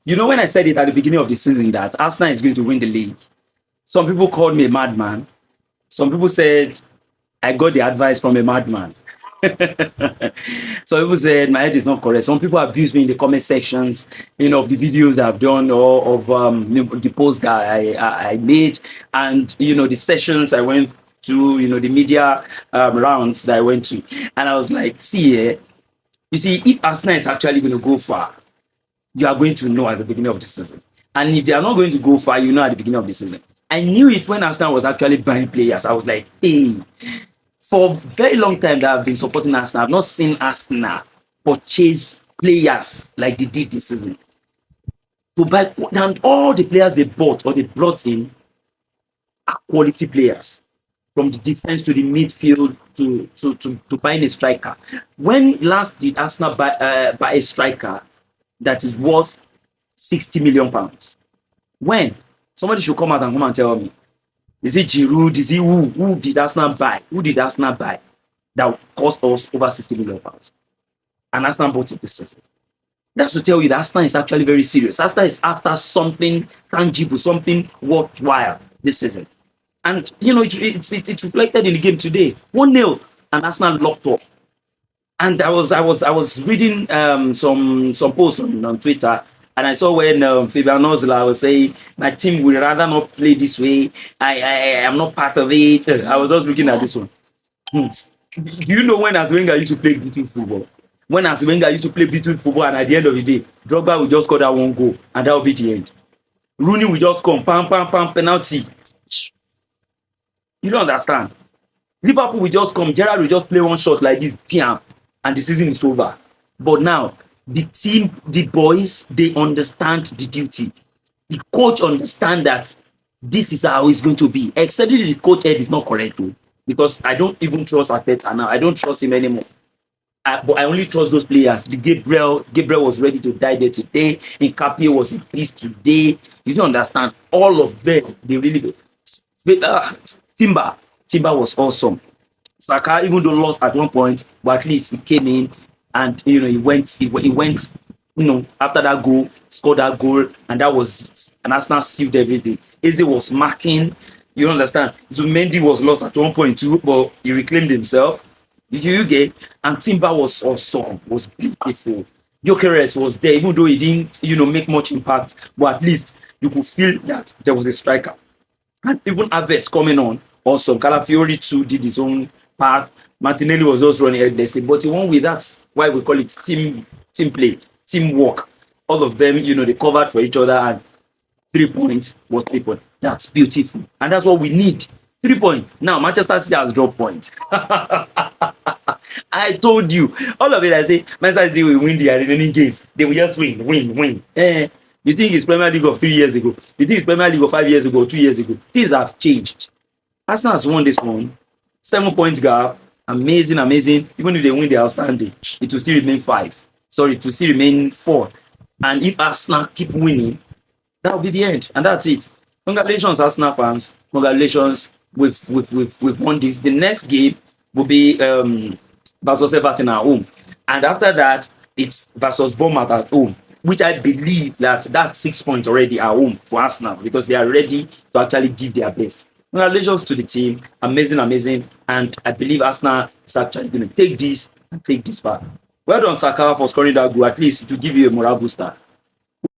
You know, when I said it at the beginning of the season that Arsenal is going to win the league, some people called me a madman. Some people said I got the advice from a madman. Some people said my head is not correct. Some people abused me in the comment sections, of the videos that I've done or of the posts that I made, and the sessions I went to, the media rounds that I went to, and I was like, see, you see, if Arsenal is actually going to go far, you are going to know at the beginning of the season, and if they are not going to go far, at the beginning of the season. I knew it when Arsenal was actually buying players. I was like, hey. For a very long time that I've been supporting Arsenal, I've not seen Arsenal purchase players like they did this season. To buy, and all the players they bought or they brought in are quality players. From the defense to the midfield to buying a striker. When last did Arsenal buy a striker that is worth £60 million? When? Somebody should come out and tell me. Is it Giroud? Is it who? Who did Arsenal buy? Who did Arsenal buy that cost us over £60 million? And Arsenal bought it this season. That's to tell you that Arsenal is actually very serious. Arsenal is after something tangible, something worthwhile this season. And it's reflected in the game today. 1-0, and Arsenal locked up. And I was reading some posts on Twitter. And I saw when Fabian Nozla was saying, my team would rather not play this way. I am not part of it. I was just looking at this one. Do you know when Arsene Wenger used to play between football? When Arsene Wenger used to play between football, and at the end of the day, Drogba will just score that one goal, and that will be the end. Rooney will just come, pam, penalty. You don't understand. Liverpool will just come, Gerrard will just play one shot like this, piam, and the season is over. But now, the team, the boys, they understand the duty. The coach understand that this is how it's going to be. Except if the coach head is not correct, though, because I don't even trust Arteta now. I don't trust him anymore. But I only trust those players. The Gabriel was ready to die there today. Nkapie was in peace today. You don't understand. All of them, they really. Timber was awesome. Saka, even though lost at one point, but at least he came in. And he went, after that goal, scored that goal, and that was it. And Arsenal sealed everything. Eze was marking, you understand. Zumendi was lost at 1.2, but he reclaimed himself. You get? And Timber was awesome, was beautiful. Gyökeres was there, even though he didn't, make much impact, but at least you could feel that there was a striker. And even Havertz coming on, awesome. Calafiori too did his own part. Martinelli was also running headlessly, but in one way, that's why we call it team play, teamwork. All of them, they covered for each other, and 3 points was 3 points. That's beautiful, and that's what we need. 3 points. Now Manchester City has dropped points. I told you, all of it. I say Manchester City will win the remaining games. They will just win. You think it's Premier League of 3 years ago? You think it's Premier League of 5 years ago, 2 years ago? Things have changed. Arsenal has won this one. 7 points gap. Amazing. Even if they win the outstanding, it will still remain 5. Sorry, it will still remain 4. And if Arsenal keep winning, that will be the end. And that's it. Congratulations, Arsenal fans. Congratulations. We've won this. The next game will be versus Everton at home. And after that, it's versus Bournemouth at home, which I believe that's 6 points already at home for Arsenal, because they are ready to actually give their best. Congratulations to the team. Amazing. And I believe Arsenal is actually going to take this far. Well done, Saka, for scoring that goal. At least to give you a morale booster.